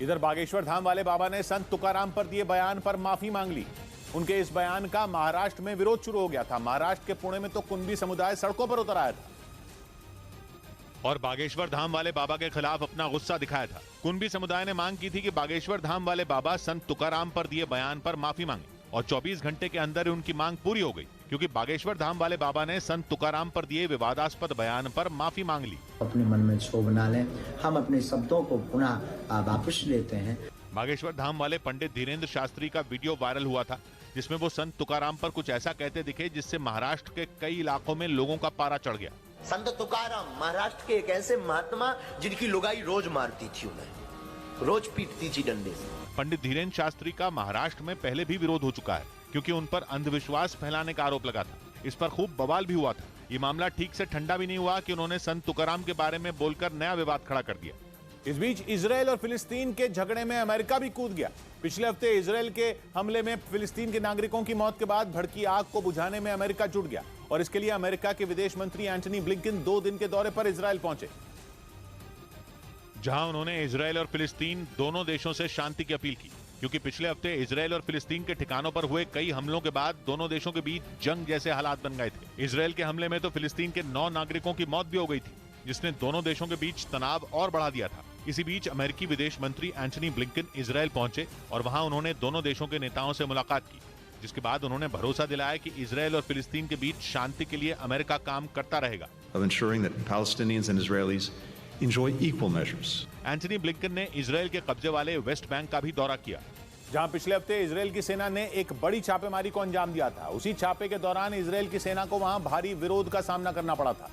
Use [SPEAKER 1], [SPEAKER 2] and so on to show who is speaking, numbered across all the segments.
[SPEAKER 1] इधर बागेश्वर धाम वाले बाबा ने संत तुकाराम पर दिए बयान पर माफी मांग ली। उनके इस बयान का महाराष्ट्र में विरोध शुरू हो गया था। महाराष्ट्र के पुणे में तो कुणबी समुदाय सड़कों पर उतर आया था और बागेश्वर धाम वाले बाबा के खिलाफ अपना गुस्सा दिखाया था। कुणबी समुदाय ने मांग की थी कि बागेश्वर धाम वाले बाबा संत तुकाराम पर दिए बयान पर माफी मांगे और 24 घंटे के अंदर उनकी मांग पूरी हो गई, क्योंकि बागेश्वर धाम वाले बाबा ने संत तुकाराम पर दिए विवादास्पद बयान पर माफी मांग ली।
[SPEAKER 2] अपने मन में क्षोभ न लें, हम अपने शब्दों को पुनः वापस लेते हैं।
[SPEAKER 1] बागेश्वर धाम वाले पंडित धीरेन्द्र शास्त्री का वीडियो वायरल हुआ था, जिसमें वो संत तुकाराम पर कुछ ऐसा कहते दिखे जिससे महाराष्ट्र के कई इलाकों में लोगों का पारा चढ़ गया।
[SPEAKER 3] संत तुकाराम महाराष्ट्र के एक ऐसे महात्मा जिनकी लुगाई रोज मारती थी, उन्हें रोज पीटती थी डंडे से।
[SPEAKER 1] पंडित धीरेन्द्र शास्त्री का महाराष्ट्र में पहले भी विरोध हो चुका है, क्योंकि उन पर अंधविश्वास फैलाने का आरोप लगा था। इस पर खूब बवाल भी हुआ था। ये मामला ठीक से ठंडा भी नहीं हुआ कि उन्होंने संत तुकाराम के बारे में बोलकर नया विवाद खड़ा कर दिया। इस बीच इजराइल और फिलिस्तीन के झगड़े में अमेरिका भी कूद गया। पिछले हफ्ते इजराइल के हमले में फिलिस्तीन के नागरिकों की मौत के बाद भड़की आग को बुझाने में अमेरिका जुट गया और इसके लिए अमेरिका के विदेश मंत्री एंटनी ब्लिंकन 2 दिन के दौरे पर इजराइल पहुंचे, जहां उन्होंने इजराइल और फिलिस्तीन दोनों देशों से शांति की अपील की, क्योंकि पिछले हफ्ते इजराइल और फिलिस्तीन के ठिकानों पर हुए कई हमलों के बाद दोनों देशों के बीच जंग जैसे हालात बन गए थे। इजराइल के हमले में तो फिलिस्तीन के 9 नागरिकों की मौत भी हो गई थी, जिसने दोनों देशों के बीच तनाव और बढ़ा दिया था। इसी बीच अमेरिकी विदेश मंत्री एंटनी ब्लिंकन इजराइल पहुंचे और वहां उन्होंने दोनों देशों के नेताओं से मुलाकात की, जिसके बाद उन्होंने भरोसा दिलाया कि इजराइल और फिलिस्तीन के बीच शांति के लिए अमेरिका काम करता रहेगा।
[SPEAKER 4] Enjoy equal measures.
[SPEAKER 1] Antony Blinken ने इजराइल के कब्जे वाले वेस्ट बैंक का भी दौरा किया, जहां पिछले हफ्ते इजराइल की सेना ने एक बड़ी छापेमारी को अंजाम दिया था। उसी छापे के दौरान इजराइल की सेना को वहां भारी विरोध का सामना करना पड़ा था,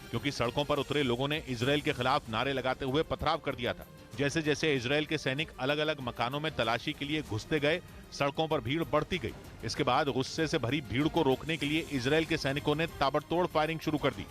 [SPEAKER 1] क्योंकि सड़कों पर उतरे लोगों ने इजराइल के खिलाफ नारे लगाते हुए पथराव कर दिया था। जैसे जैसे इजराइल के सैनिक अलग अलग मकानों में तलाशी के लिए घुसते गए, सड़कों पर भीड़ बढ़ती गई। इसके बाद गुस्से से भरी भीड़ को रोकने के लिए इजराइल के सैनिकों ने ताबड़तोड़ फायरिंग शुरू कर दी।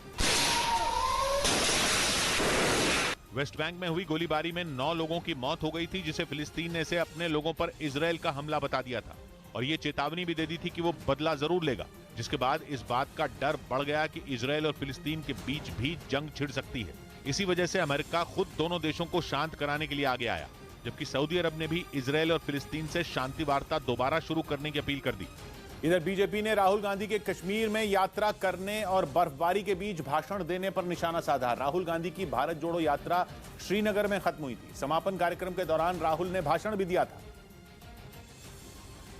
[SPEAKER 1] वेस्ट बैंक में हुई गोलीबारी में 9 लोगों की मौत हो गई थी, जिसे फिलिस्तीन ने से अपने लोगों पर इजराइल का हमला बता दिया था और ये चेतावनी भी दे दी थी कि वो बदला जरूर लेगा, जिसके बाद इस बात का डर बढ़ गया कि इजराइल और फिलिस्तीन के बीच भी जंग छिड़ सकती है। इसी वजह से अमेरिका खुद दोनों देशों को शांत कराने के लिए आगे आया, जबकि सऊदी अरब ने भी इजराइल और फिलिस्तीन से शांति वार्ता दोबारा शुरू करने की अपील कर दी। इधर बीजेपी ने राहुल गांधी के कश्मीर में यात्रा करने और बर्फबारी के बीच भाषण देने पर निशाना साधा। राहुल गांधी की भारत जोड़ो यात्रा श्रीनगर में खत्म हुई थी। समापन कार्यक्रम के दौरान राहुल ने भाषण भी दिया था,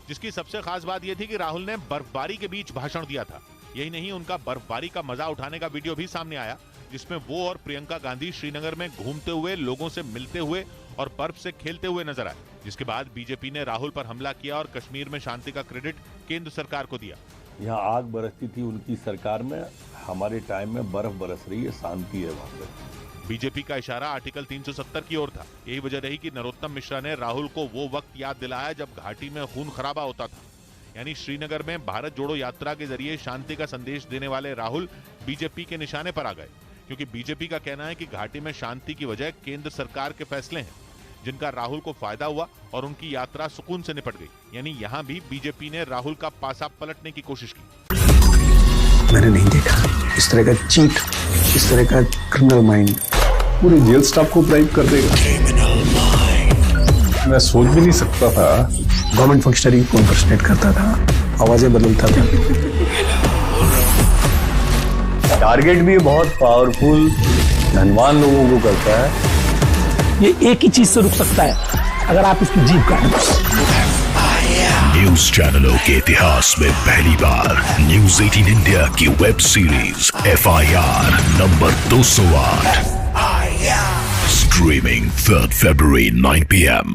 [SPEAKER 1] जिसकी सबसे खास बात यह थी कि राहुल ने बर्फबारी के बीच भाषण दिया था। यही नहीं, उनका बर्फबारी का मजा उठाने का वीडियो भी सामने आया, जिसमें वो और प्रियंका गांधी श्रीनगर में घूमते हुए, लोगों से मिलते हुए और बर्फ से खेलते हुए नजर आए। जिसके बाद बीजेपी ने राहुल पर हमला किया और कश्मीर में शांति का क्रेडिट केंद्र सरकार को दिया।
[SPEAKER 5] यहाँ आग बरसती थी उनकी सरकार में, हमारे टाइम में बर्फ बरस रही है, शांति है वहां पे।
[SPEAKER 1] बीजेपी का इशारा आर्टिकल 370 की ओर था। यही वजह रही कि नरोत्तम मिश्रा ने राहुल को वो वक्त याद दिलाया जब घाटी में खून खराबा होता था। यानी श्रीनगर में भारत जोड़ो यात्रा के जरिए शांति का संदेश देने वाले राहुल बीजेपी के निशाने पर आ गए, क्योंकि बीजेपी का कहना है कि घाटी में शांति की वजह केंद्र सरकार के फैसले हैं, जिनका राहुल को फायदा हुआ और उनकी यात्रा सुकून से निपट गई। यानी यहाँ भी बीजेपी ने राहुल का पासा पलटने की कोशिश की।
[SPEAKER 6] मैंने नहीं देखा इस तरह का चीट, इस तरह का क्रिमिनल माइंड पूरे जेल स्टाफ को ब्राइब कर देगा।
[SPEAKER 4] मैं सोच भी नहीं सकता था।
[SPEAKER 6] गवर्नमेंट फंक्शनरी को इम्पर्सनेट करता था, आवाजें बदलता था।
[SPEAKER 5] टारगेट भी बहुत पावरफुल, धनवान लोगों को करता है।
[SPEAKER 7] ये एक ही चीज से रुक सकता है, अगर आप इसकी जीभ काटें।
[SPEAKER 8] न्यूज चैनलों के इतिहास में पहली बार न्यूज 18 इंडिया की web series FIR number 208 streaming 3 February 9 PM